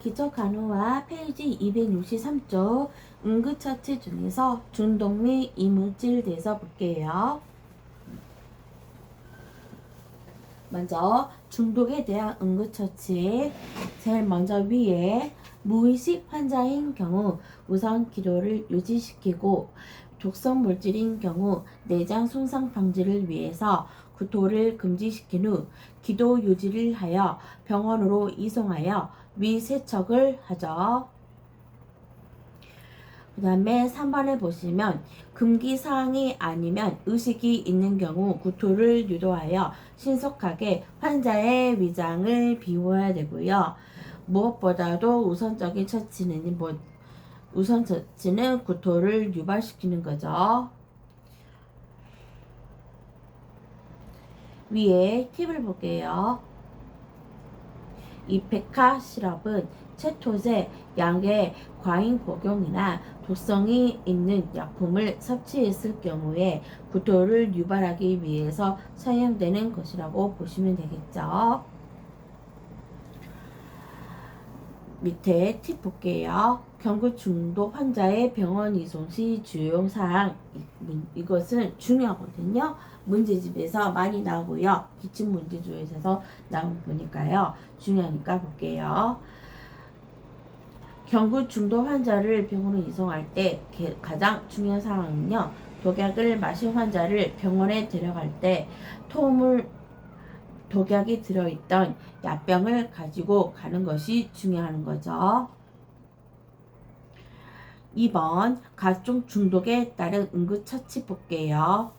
기초간호와 페이지 263쪽 응급처치 중에서 중독 및 이물질 대해서 볼게요. 먼저 중독에 대한 응급처치. 제일 먼저 위에 무의식 환자인 경우 우선 기도를 유지시키고 독성 물질인 경우 내장 손상 방지를 위해서 구토를 금지시킨 후 기도 유지를 하여 병원으로 이송하여 위세척을 하죠. 그 다음에 3번에 보시면 금기사항이 아니면 의식이 있는 경우 구토를 유도하여 신속하게 환자의 위장을 비워야 되고요. 무엇보다도 우선적인 처치는 우선 처치는 구토를 유발시키는 거죠. 위에 팁을 볼게요. 이 백화 시럽은 채토제, 약의 과잉 복용이나 독성이 있는 약품을 섭취했을 경우에 구토를 유발하기 위해서 사용되는 것이라고 보시면 되겠죠. 밑에 팁 볼게요. 경구 중독 환자의 병원 이송 시 주의사항, 이것은 중요하거든요. 문제집에서 많이 나오고요. 기출 문제집에서 나온 거니까요. 중요하니까 볼게요. 경구 중독 환자를 병원으로 이송할 때 가장 중요한 사항은요. 독약을 마신 환자를 병원에 데려갈 때 독약이 들어있던 약병을 가지고 가는 것이 중요한 거죠. 2번 각종 중독에 따른 응급처치 볼게요.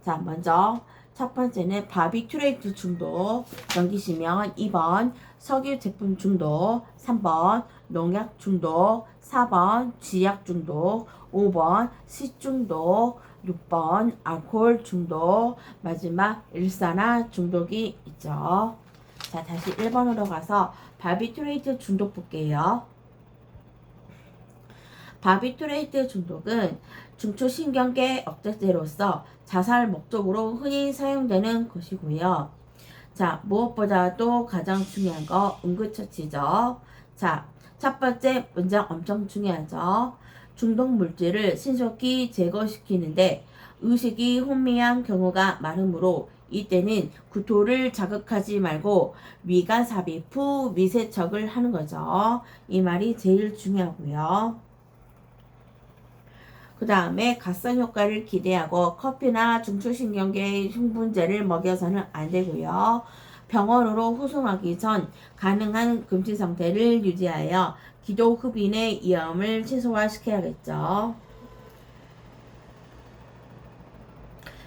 자, 먼저 첫 번째는 바비큐레이트 중독 넘기시면 2번 석유 제품 중독, 3번 농약 중독, 4번 쥐약 중독, 5번 식중독, 6번 알코올 중독, 마지막 일산화 중독이 있죠. 자, 다시 1번으로 가서 바비큐레이트 중독 볼게요. 바비큐레이트 중독은 중추신경계 억제제로서 자살 목적으로 흔히 사용되는 것이고요. 자, 무엇보다도 가장 중요한 거 응급처치죠. 자, 첫 번째 문장 엄청 중요하죠. 중독 물질을 신속히 제거시키는데 의식이 혼미한 경우가 많으므로 이때는 구토를 자극하지 말고 위가 삽입 후 위세척을 하는 거죠. 이 말이 제일 중요하고요. 그 다음에 갓선 효과를 기대하고 커피나 중추신경계 흥분제를 먹여서는 안 되고요. 병원으로 후송하기 전 가능한 금치 상태를 유지하여 기도 흡인의 위험을 최소화시켜야겠죠.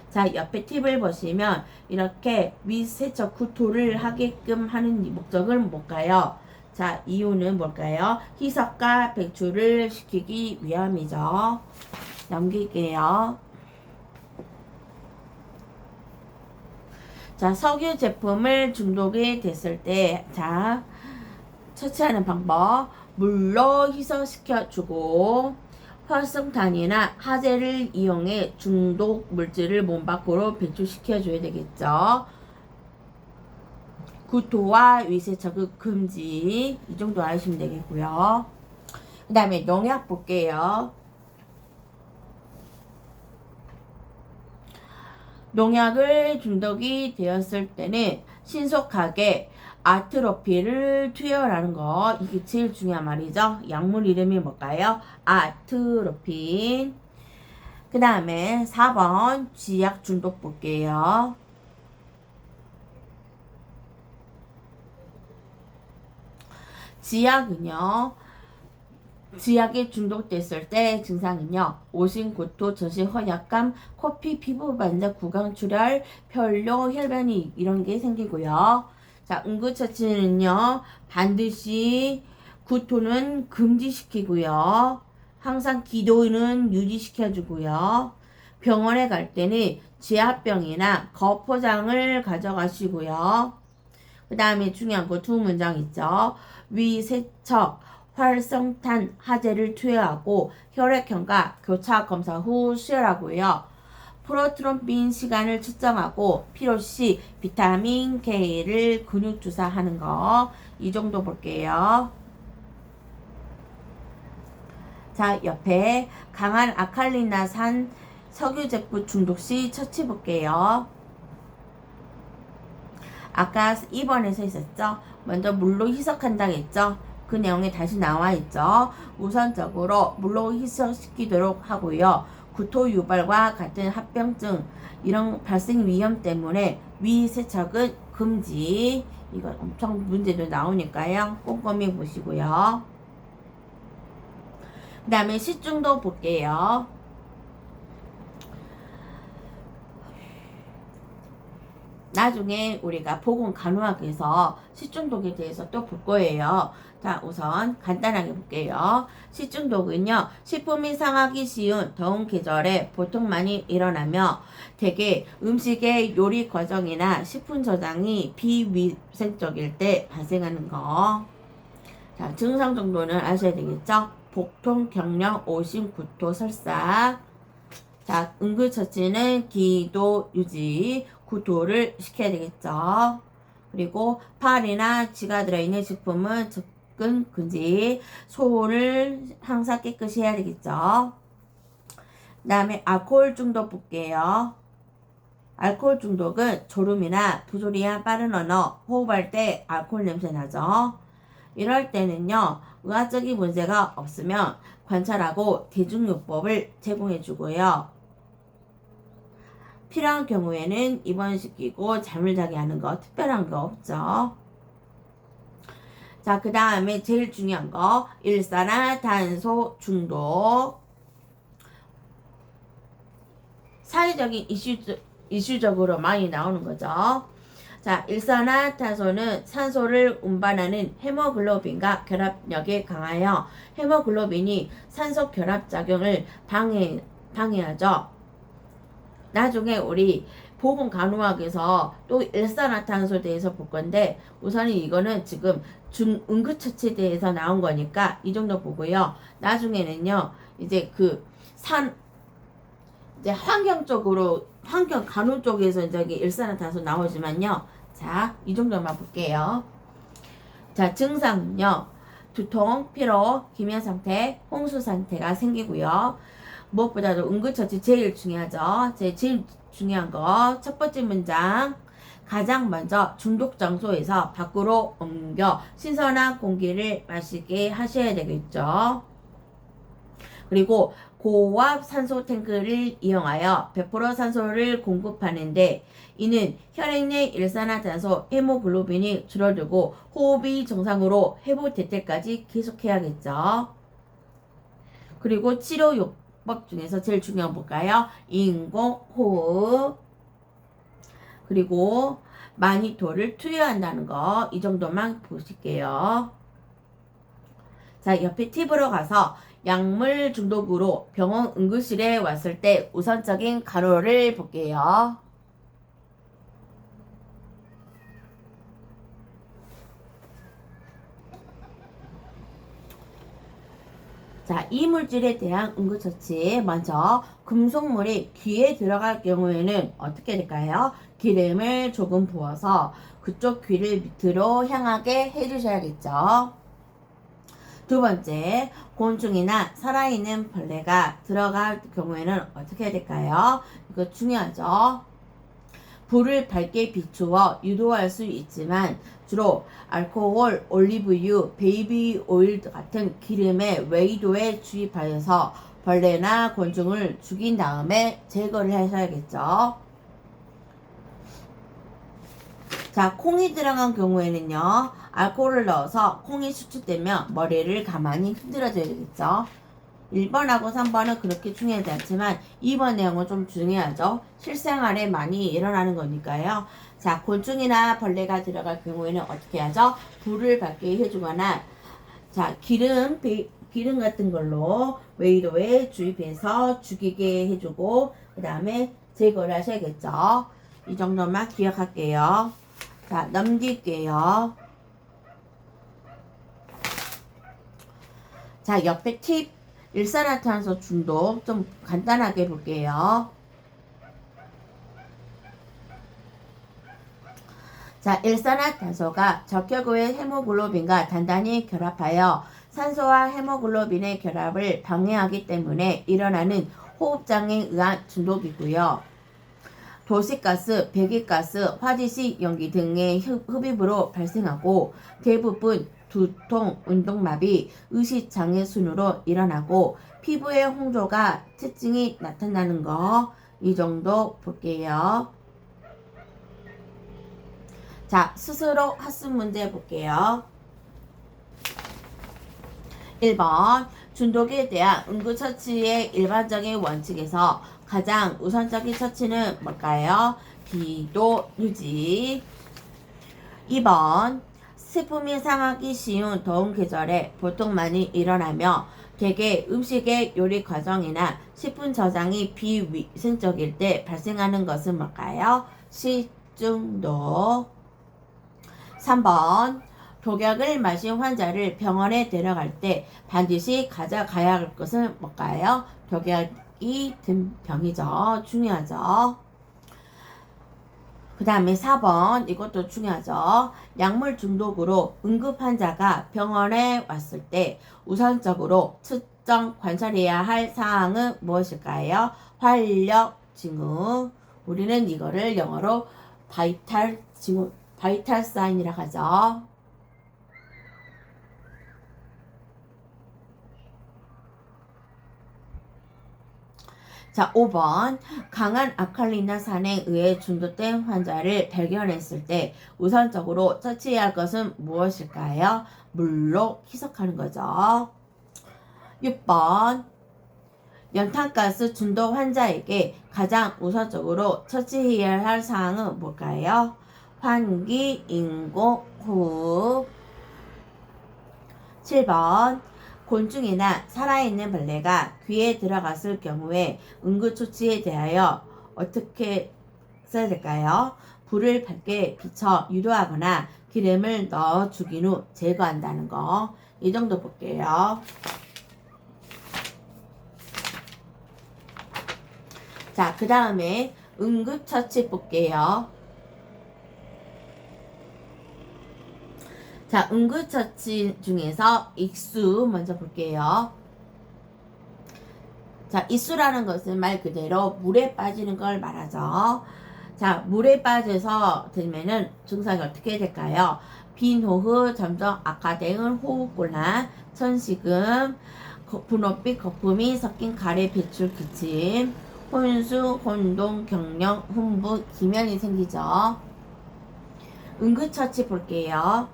자, 옆에 팁을 보시면 이렇게 위세척 구토를 하게끔 하는 목적은 뭘까요? 자, 이유는 뭘까요? 희석과 배출을 시키기 위함이죠. 넘길게요. 자, 석유 제품을 중독이 됐을 때, 자, 처치하는 방법. 물로 희석시켜주고, 활성탄이나 하재를 이용해 중독 물질을 몸 밖으로 배출시켜줘야 되겠죠. 구토와 위세척을 금지. 이 정도 아시면 되겠고요. 그 다음에 농약 볼게요. 농약을 중독이 되었을 때는 신속하게 아트로핀을 투여하는 거, 이게 제일 중요한 말이죠. 약물 이름이 뭘까요? 아트로핀. 그 다음에 4번 쥐약 중독 볼게요. 쥐약에 중독됐을 때 증상은요. 오심, 구토, 저시, 허약감, 코피, 피부 반짝, 구강출혈, 혈뇨, 혈변이 이런 게 생기고요. 자, 응급처치는요. 반드시 구토는 금지시키고요. 항상 기도는 유지시켜주고요. 병원에 갈 때는 지압병이나 거포장을 가져가시고요. 그 다음에 중요한 거 두 문장 있죠. 위세척, 활성탄, 하재를 투여하고 혈액형과 교차 검사 후 수혈하고요. 프로트롬빈 시간을 측정하고 필요시 비타민 K를 근육 주사하는 거. 이 정도 볼게요. 자, 옆에 강한 아칼리나산 석유제품 중독 시 처치 볼게요. 아까 2번에서 있었죠? 먼저 물로 희석한다고 했죠? 그 내용이 다시 나와 있죠? 우선적으로 물로 희석시키도록 하고요. 구토 유발과 같은 합병증 이런 발생 위험 때문에 위세척은 금지. 이거 엄청 문제도 나오니까요. 꼼꼼히 보시고요. 그 다음에 식중독 볼게요. 나중에 우리가 보건간호학에서 식중독에 대해서 또 볼 거예요. 자, 우선 간단하게 볼게요. 식중독은요, 식품이 상하기 쉬운 더운 계절에 보통 많이 일어나며 대개 음식의 요리 과정이나 식품 저장이 비위생적일 때 발생하는 거. 자, 증상 정도는 아셔야 되겠죠? 복통, 경련, 오심, 구토, 설사. 자, 응급처치는 기도 유지, 구토를 시켜야 되겠죠. 그리고 팔이나 쥐가 들어있는 식품은 접근 금지, 손을 항상 깨끗이 해야 되겠죠. 그 다음에 알코올 중독 볼게요. 알코올 중독은 졸음이나 부조리한 빠른 언어, 호흡할 때 알코올 냄새 나죠. 이럴 때는요, 의학적인 문제가 없으면 관찰하고 대중요법을 제공해 주고요. 필요한 경우에는 입원시키고 잠을 자게 하는 거 특별한 거 없죠. 자, 그 다음에 제일 중요한 거 일산화탄소 중독. 사회적인 이슈적으로 많이 나오는 거죠. 자, 일산화탄소는 산소를 운반하는 헤모글로빈과 결합력이 강하여 헤모글로빈이 산소 결합 작용을 방해하죠. 나중에 우리 보건간호학에서 또 일산화탄소에 대해서 볼 건데 우선 이거는 지금 응급처치에 대해서 나온 거니까 이 정도 보고요. 나중에는요 이제 이제 환경적으로 간호 쪽에서 이제 일산화탄소 나오지만요. 자, 이 정도만 볼게요. 자, 증상은요. 두통, 피로, 기면 상태, 홍수 상태가 생기고요. 무엇보다도 응급처치 제일 중요하죠. 제일 중요한 거 첫 번째 문장, 가장 먼저 중독 장소에서 밖으로 옮겨 신선한 공기를 마시게 하셔야 되겠죠. 그리고 고압 산소 탱크를 이용하여 100% 산소를 공급하는데 이는 혈액 내 일산화탄소 헤모글로빈이 줄어들고 호흡이 정상으로 회복될 때까지 계속해야겠죠. 그리고 치료요법 중에서 제일 중요한 거 볼까요? 인공호흡, 그리고 마니토를 투여한다는 거, 이 정도만 보실게요. 자, 옆에 팁으로 가서 약물 중독으로 병원 응급실에 왔을 때 우선적인 간호를 볼게요. 자, 이 물질에 대한 응급처치. 먼저 금속물이 귀에 들어갈 경우에는 어떻게 될까요? 기름을 조금 부어서 그쪽 귀를 밑으로 향하게 해주셔야겠죠. 두 번째, 곤충이나 살아있는 벌레가 들어갈 경우에는 어떻게 해야 될까요? 이거 중요하죠. 불을 밝게 비추어 유도할 수 있지만 주로 알코올, 올리브유, 베이비 오일 같은 기름의 외이도에 주입하여서 벌레나 곤충을 죽인 다음에 제거를 하셔야겠죠. 자, 콩이 들어간 경우에는요, 알코올을 넣어서 콩이 수축되면 머리를 가만히 흔들어줘야 되겠죠. 1번하고 3번은 그렇게 중요하지 않지만 2번 내용은 좀 중요하죠. 실생활에 많이 일어나는 거니까요. 자, 곤충이나 벌레가 들어갈 경우에는 어떻게 하죠? 불을 밝게 해주거나 자, 기름 같은 걸로 외이도에 주입해서 죽이게 해주고 그 다음에 제거를 하셔야겠죠. 이 정도만 기억할게요. 자, 넘길게요. 자, 옆에 팁. 일산화탄소 중독 좀 간단하게 볼게요. 자, 일산화탄소가 적혈구의 헤모글로빈과 단단히 결합하여 산소와 헤모글로빈의 결합을 방해하기 때문에 일어나는 호흡장애에 의한 중독이고요. 도시가스, 배기가스, 화지식 연기 등의 흡입으로 발생하고 대부분 두통, 운동마비, 의식장애 순으로 일어나고 피부의 홍조가 특징이 나타나는 거 이 정도 볼게요. 자, 스스로 학습 문제 볼게요. 1번 중독에 대한 응급처치의 일반적인 원칙에서 가장 우선적인 처치는 뭘까요? 기도 유지. 2번 식품이 상하기 쉬운 더운 계절에 보통 많이 일어나며 대개 음식의 요리 과정이나 식품 저장이 비위생적일 때 발생하는 것은 뭘까요? 식중독. 3번 독약을 마신 환자를 병원에 데려갈 때 반드시 가져가야 할 것은 뭘까요? 독약이 든 병이죠. 중요하죠. 그 다음에 4번 이것도 중요하죠. 약물 중독으로 응급 환자가 병원에 왔을 때 우선적으로 측정 관찰해야 할 사항은 무엇일까요? 활력 징후. 우리는 이거를 영어로 바이탈 징후, 바이탈 사인이라고 하죠. 자, 5번 강한 아칼리나산에 의해 중독된 환자를 발견했을 때 우선적으로 처치해야 할 것은 무엇일까요? 물로 희석하는 거죠. 6번 연탄가스 중독 환자에게 가장 우선적으로 처치해야 할 사항은 뭘까요? 환기, 인공호흡. 7번 곤충이나 살아있는 벌레가 귀에 들어갔을 경우에 응급처치에 대하여 어떻게 써야 될까요? 불을 밝게 비춰 유도하거나 기름을 넣어 죽인 후 제거한다는 거. 이 정도 볼게요. 자, 그 다음에 응급처치 볼게요. 자, 응급처치 중에서 익수 먼저 볼게요. 자, 익수라는 것은 말 그대로 물에 빠지는 걸 말하죠. 자, 물에 빠져서 들면은 증상이 어떻게 될까요? 빈호흡, 점점 악화되는 호흡곤란, 천식음, 분홍빛 거품이 섞인 가래 배출 기침, 혼수, 혼동, 경련, hum부, 기면이 생기죠. 응급처치 볼게요.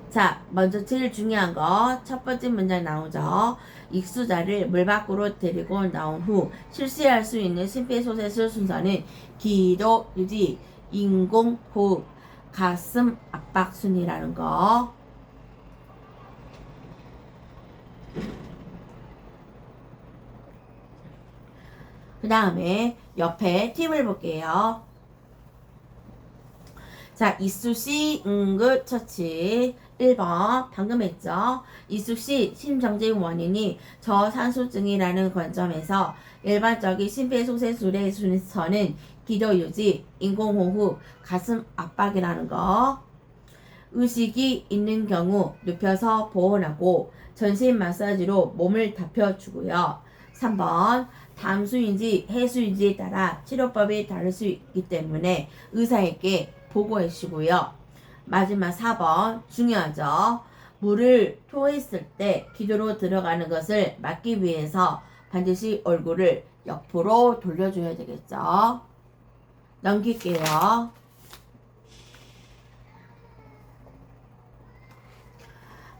자, 먼저 제일 중요한 거 첫 번째 문장 나오죠. 익수자를 물 밖으로 데리고 나온 후 실시할 수 있는 심폐소생술 순서는 기도 유지, 인공호흡, 가슴 압박 순이라는 거. 그 다음에 옆에 팁을 볼게요. 자, 이쑤시 응급처치 1번 방금 했죠. 이쑤시 심정지 원인이 저산소증이라는 관점에서 일반적인 심폐소생술의 순서는 기도유지, 인공호흡, 가슴 압박이라는 거. 의식이 있는 경우 눕혀서 보온하고 전신 마사지로 몸을 답혀주고요. 3번 담수인지 해수인지에 따라 치료법이 다를 수 있기 때문에 의사에게 보고해 주시고요. 마지막 4번 중요하죠. 물을 토했을 때 기도로 들어가는 것을 막기 위해서 반드시 얼굴을 옆으로 돌려줘야 되겠죠. 넘길게요.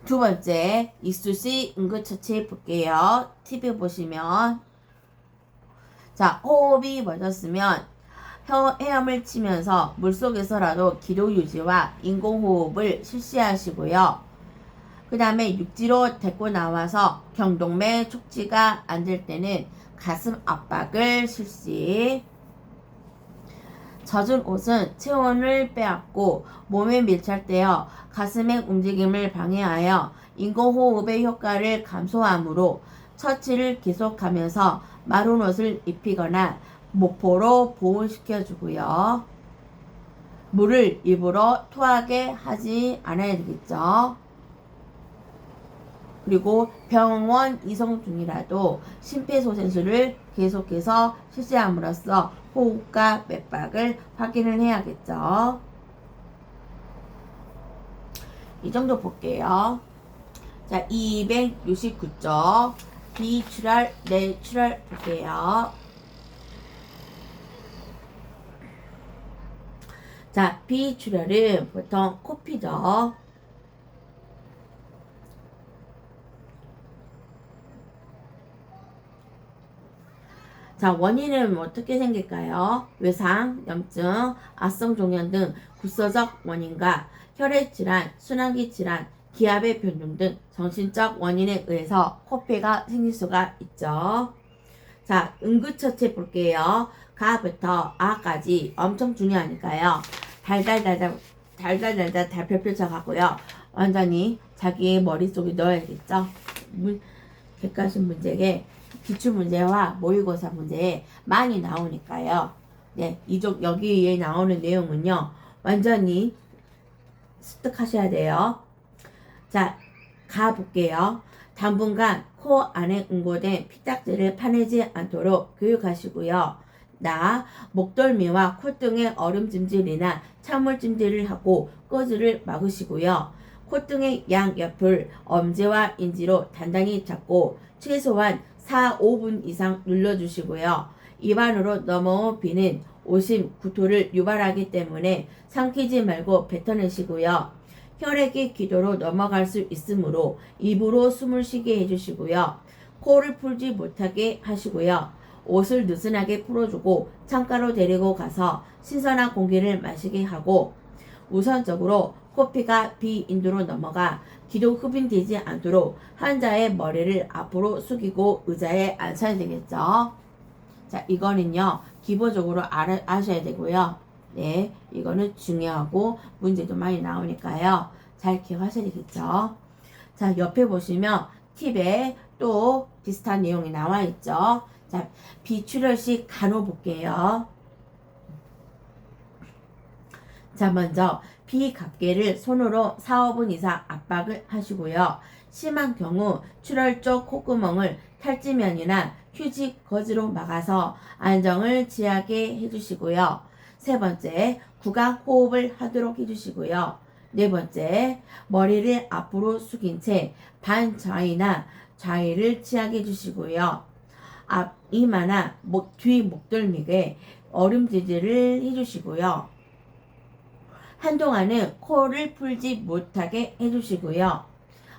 두 번째 이쑤시 응급처치 볼게요. TV 보시면 자, 호흡이 멎었으면 헤엄을 치면서 물속에서라도 기도 유지와 인공호흡을 실시하시고요. 그 다음에 육지로 데리고 나와서 경동맥 촉지가 안 될 때는 가슴 압박을 실시. 젖은 옷은 체온을 빼앗고 몸에 밀착되어 가슴의 움직임을 방해하여 인공호흡의 효과를 감소하므로 처치를 계속하면서 마른 옷을 입히거나 모포로 보온시켜주고요. 물을 입으로 토하게 하지 않아야 되겠죠. 그리고 병원 이송 중이라도 심폐소생술을 계속해서 실시함으로써 호흡과 맥박을 확인을 해야겠죠. 이 정도 볼게요. 자, 269쪽 비출혈, 뇌출혈 볼게요. 자, 비출혈은 보통 코피죠. 자, 원인은 어떻게 생길까요? 외상, 염증, 악성 종양 등 국소적 원인과 혈액질환, 순환기 질환, 기압의 변동 등 정신적 원인에 의해서 코피가 생길 수가 있죠. 자, 응급처치 볼게요. 가부터 아까지 엄청 중요하니까요. 달달달달 달표 펼쳐가고요. 완전히 자기 머릿속에 넣어야겠죠. 객관식 문제에 기출문제와 모의고사 문제에 많이 나오니까요. 네, 여기에 나오는 내용은요. 완전히 습득하셔야 돼요. 자, 가볼게요. 당분간 코 안에 응고된 피딱지를 파내지 않도록 교육하시고요. 목덜미와 콧등의 얼음찜질이나 찬물찜질을 하고 꺼즈를 막으시고요. 콧등의 양옆을 엄지와 인지로 단단히 잡고 최소한 4-5분 이상 눌러주시고요. 입안으로 넘어온 비는 오심, 구토를 유발하기 때문에 삼키지 말고 뱉어내시고요. 혈액이 기도로 넘어갈 수 있으므로 입으로 숨을 쉬게 해주시고요. 코를 풀지 못하게 하시고요. 옷을 느슨하게 풀어주고 창가로 데리고 가서 신선한 공기를 마시게 하고 우선적으로 코피가 비인도로 넘어가 기도 흡인되지 않도록 환자의 머리를 앞으로 숙이고 의자에 앉아야 되겠죠. 자, 이거는요 기본적으로 아셔야 되고요. 네, 이거는 중요하고 문제도 많이 나오니까요. 잘 기억하셔야 되겠죠. 자, 옆에 보시면 팁에 또 비슷한 내용이 나와 있죠. 자, 비출혈식 간호 볼게요. 자, 먼저 비각계를 손으로 4-5분 이상 압박을 하시고요. 심한 경우 출혈 쪽 콧구멍을 탈지면이나 휴지 거즈로 막아서 안정을 취하게 해주시고요. 세 번째, 구강 호흡을 하도록 해주시고요. 네 번째, 머리를 앞으로 숙인 채 반좌위나 좌위를 취하게 해주시고요. 이마나 뒤 목덜미에 얼음지지를 해주시고요. 한동안은 코를 풀지 못하게 해주시고요.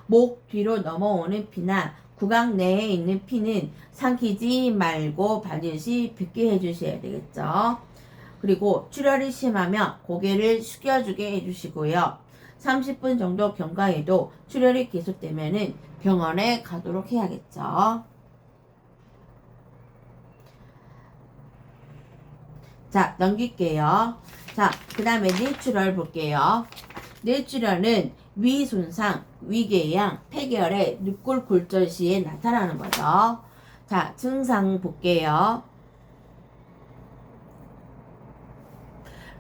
목 뒤로 넘어오는 피나 구강 내에 있는 피는 삼키지 말고 반드시 빗게 해주셔야 되겠죠. 그리고 출혈이 심하면 고개를 숙여주게 해주시고요. 30분 정도 경과해도 출혈이 계속되면 병원에 가도록 해야겠죠. 자, 넘길게요. 자, 그 다음에 뇌출혈 볼게요. 뇌출혈은 위 손상, 위궤양, 폐결의 늑골 골절 시에 나타나는 거죠. 자, 증상 볼게요.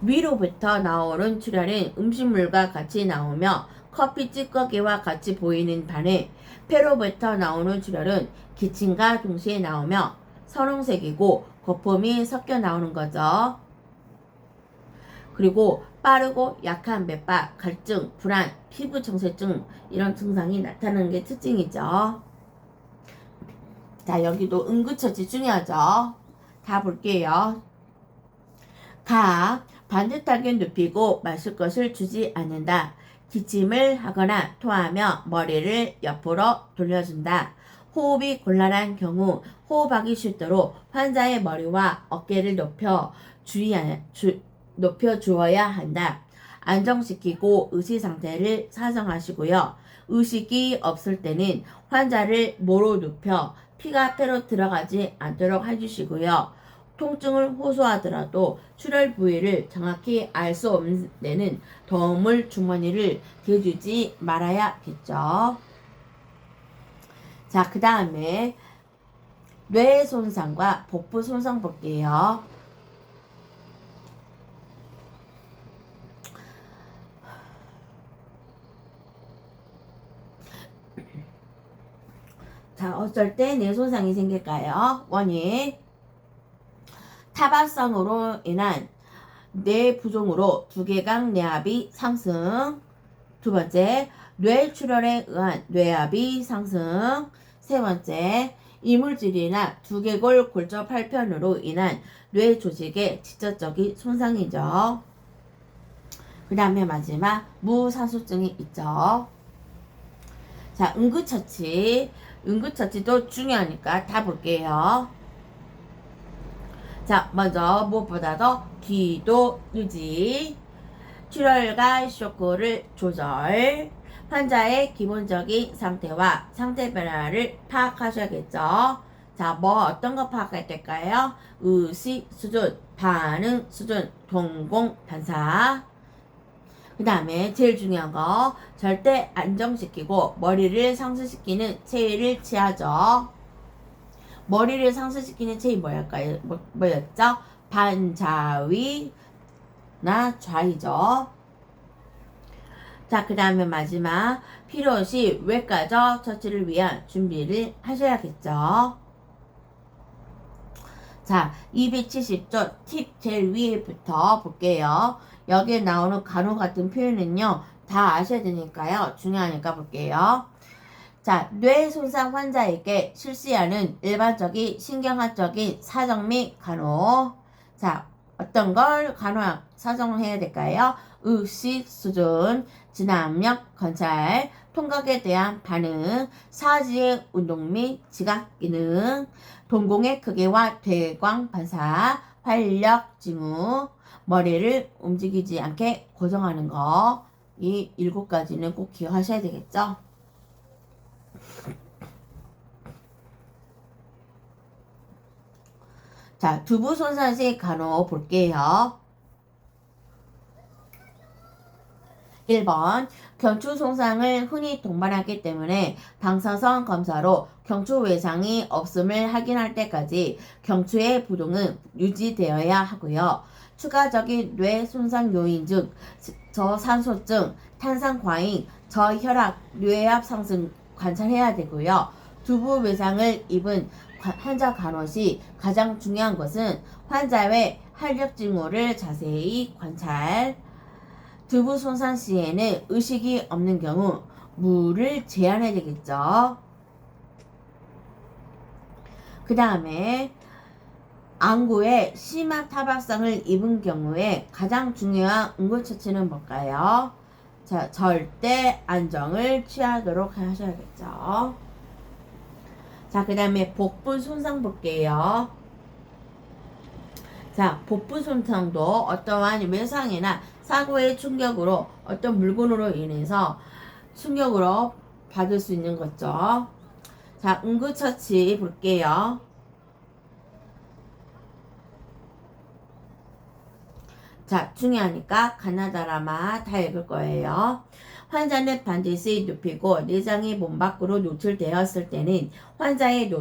위로부터 나오는 출혈은 음식물과 같이 나오며 커피 찌꺼기와 같이 보이는 반해 폐로부터 나오는 출혈은 기침과 동시에 나오며 선홍색이고 거품이 섞여 나오는 거죠. 그리고 빠르고 약한 맥박, 갈증, 불안, 피부 정체증 이런 증상이 나타나는 게 특징이죠. 자, 여기도 응급처치 중요하죠. 다 볼게요. 반듯하게 눕히고 마실 것을 주지 않는다. 기침을 하거나 토하며 머리를 옆으로 돌려준다. 호흡이 곤란한 경우 호흡하기 쉽도록 환자의 머리와 어깨를 높여 주어야 한다. 안정시키고 의식 상태를 사정하시고요. 의식이 없을 때는 환자를 모로 눕혀 피가 폐로 들어가지 않도록 해주시고요. 통증을 호소하더라도 출혈 부위를 정확히 알 수 없는 데는 도움을 주머니를 대주지 말아야겠죠. 자, 그 다음에 뇌 손상과 복부 손상 볼게요. 자, 어쩔 때 뇌손상이 생길까요? 원인, 타박상으로 인한 뇌부종으로 두개강 뇌압이 상승. 두 번째, 뇌출혈에 의한 뇌압이 상승. 세 번째, 이물질이나 두개골 골절 팔편으로 인한 뇌 조직의 직접적인 손상이죠. 그 다음에 마지막, 무산소증이 있죠. 자, 응급처치. 응급처치도 중요하니까 다 볼게요. 자, 먼저 무엇보다도 기도 유지, 출혈과 쇼크를 조절, 환자의 기본적인 상태와 상태 변화를 파악하셔야겠죠. 자, 뭐 어떤 거 파악할 때일까요? 의식 수준, 반응 수준, 동공 반사. 그 다음에 제일 중요한 거, 절대 안정시키고 머리를 상승시키는 체위를 취하죠. 머리를 상승시키는 체위 뭐였죠? 반자위나 좌위죠. 자, 그 다음에 마지막, 필요시 외과적 처치를 위한 준비를 하셔야겠죠. 자, 270조 팁 제일 위에부터 볼게요. 여기에 나오는 간호 같은 표현은요, 다 아셔야 되니까요. 중요하니까 볼게요. 자, 뇌 손상 환자에게 실시하는 일반적인 신경학적인 사정 및 간호. 자, 어떤 걸 간호학 사정해야 될까요? 의식 수준, 진압력 관찰, 통각에 대한 반응, 사지의 운동 및 지각 기능, 동공의 크기와 대광 반사, 활력 징후, 머리를 움직이지 않게 고정하는 거. 이 7가지는 꼭 기억하셔야 되겠죠? 자, 두부 손상 시 간호 볼게요. 1번, 경추 손상을 흔히 동반하기 때문에 방사선 검사로 경추 외상이 없음을 확인할 때까지 경추의 부종은 유지되어야 하고요. 추가적인 뇌 손상 요인 중 저산소증, 탄산 과잉, 저혈압, 뇌압 상승 관찰해야 되고요. 두부 외상을 입은 환자 간호 시 가장 중요한 것은 환자의 활력 징후를 자세히 관찰. 두부 손상 시에는 의식이 없는 경우 물을 제한해야 되겠죠. 그 다음에 안구에 심한 타박상을 입은 경우에 가장 중요한 응급처치는 뭘까요? 자, 절대 안정을 취하도록 하셔야겠죠. 자, 그 다음에 복부 손상 볼게요. 자, 복부 손상도 어떠한 외상이나 사고의 충격으로 어떤 물건으로 인해서 충격으로 받을 수 있는 거죠. 자, 응급처치 볼게요. 자, 중요하니까 가나다라마 다 읽을 거예요. 환자는 반드시 눕히고 내장이 몸 밖으로 노출되었을 때는 환자의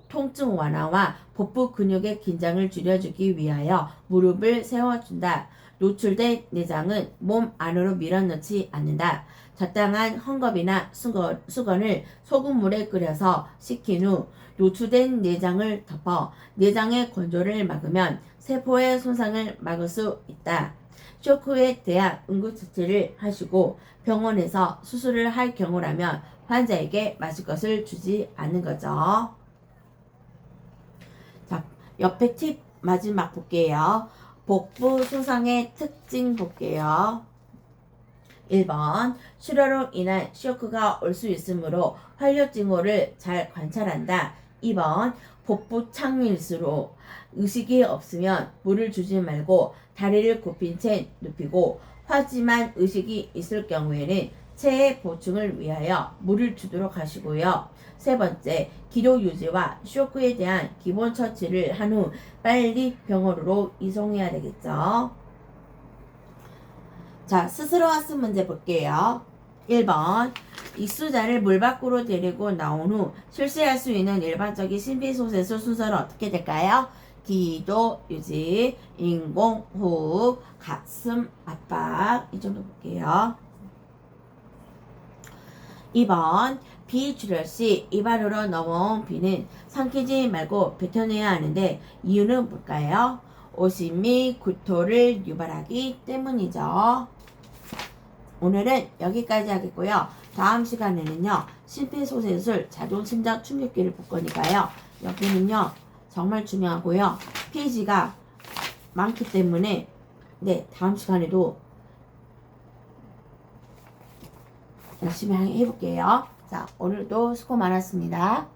통증 완화와 복부 근육의 긴장을 줄여주기 위하여 무릎을 세워준다. 노출된 내장은 몸 안으로 밀어넣지 않는다. 적당한 헝겊이나 수건을 소금물에 끓여서 식힌 후 노출된 내장을 덮어 내장의 건조를 막으면 세포의 손상을 막을 수 있다. 쇼크에 대한 응급처치를 하시고 병원에서 수술을 할 경우라면 환자에게 마실 것을 주지 않는 거죠. 자, 옆에 팁 마지막 볼게요. 복부 손상의 특징 볼게요. 1번, 출혈로 인한 쇼크가 올 수 있으므로 활력 징후를 잘 관찰한다. 2번, 복부 착밀수록 의식이 없으면 물을 주지 말고 다리를 굽힌 채 눕히고, 하지만 의식이 있을 경우에는 체의 보충을 위하여 물을 주도록 하시고요. 세 번째, 기도 유지와 쇼크에 대한 기본 처치를 한 후 빨리 병원으로 이송해야 되겠죠. 자, 스스로 학습 문제 볼게요. 1번, 익수자를 물 밖으로 데리고 나온 후 실시할 수 있는 일반적인 심폐소생술 순서는 어떻게 될까요? 기도, 유지, 인공, 호흡, 가슴, 압박. 이 정도 볼게요. 2번, 비 출혈 시 입안으로 넘어온 비는 삼키지 말고 뱉어내야 하는데 이유는 뭘까요? 오심 및 구토를 유발하기 때문이죠. 오늘은 여기까지 하겠고요. 다음 시간에는요. 심폐소생술 자동심장 충격기를 볼 거니까요. 여기는요. 정말 중요하고요. 페이지가 많기 때문에 네, 다음 시간에도 열심히 해볼게요. 자, 오늘도 수고 많았습니다.